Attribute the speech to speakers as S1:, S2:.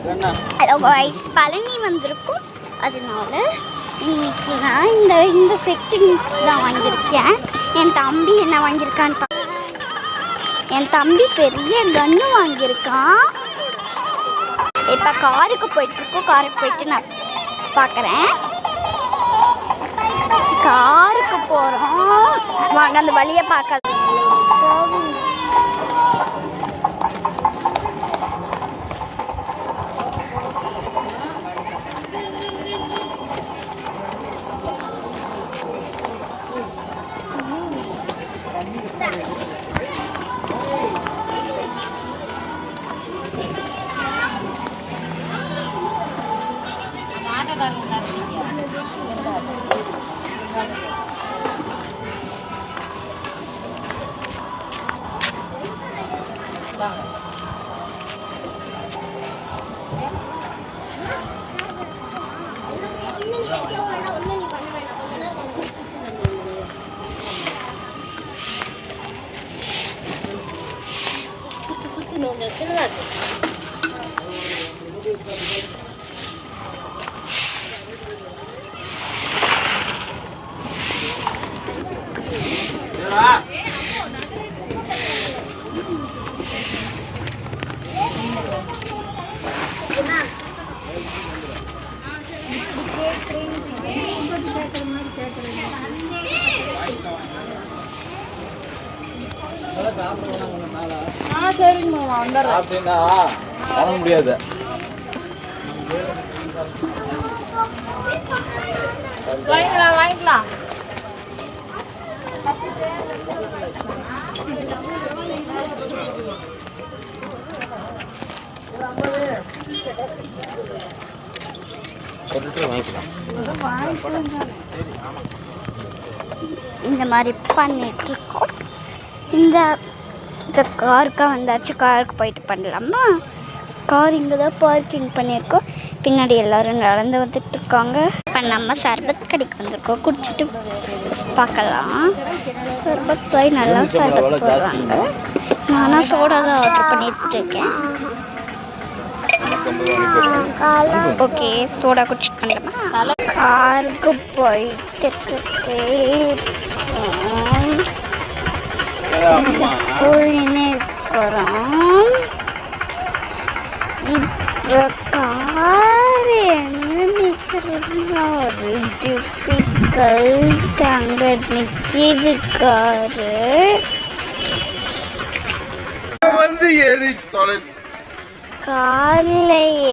S1: Hello guys, Palani வந்திருக்கும். அதனால இன்னைக்கு நான் இந்த செட்டிங்ஸ் தான் வாங்கியிருக்கேன். என் தம்பி என்ன வாங்கியிருக்கான்னு என் தம்பி பெரிய கன்று வாங்கியிருக்கான். இப்போ காருக்கு போயிட்டுருக்கோம். காருக்கு போயிட்டு நான் பார்க்குறேன். காருக்கு போகிறோம். வாங்க அந்த வழியை பார்க்கலாம்.
S2: சரிங்கம்மா வந்துடுறேன். முடியாது. வாங்கிக்கலாம்.
S1: இந்த மாதிரி பண்ணிட்டு இருக்கோம். இந்த காருக்காக வந்தாச்சு. காருக்கு போயிட்டு பண்ணலாமா? கார் இங்கே தான் பார்க்கிங் பண்ணியிருக்கோம். பின்னாடி எல்லோரும் நடந்து வந்துட்டு இருக்காங்க. இப்போ நம்ம சர்பத் கடைக்கு வந்திருக்கோம். குடிச்சிட்டு பார்க்கலாம். சர்பத் போய் நல்லா சர்பத் போடுறாங்க. நானும் சோடா தான் ஆர்டர் பண்ணிட்டு இருக்கேன். ஓகே, சோடா குடிச்சிட்டு பண்ணலாமா? காருக்கு போயிட்டு போகிறோம். இப்போ கார் என்ன நிற்கிறதுனா ஒரு டிஃபிகல்ட். அங்கே நிற்கிது காரு. காரில்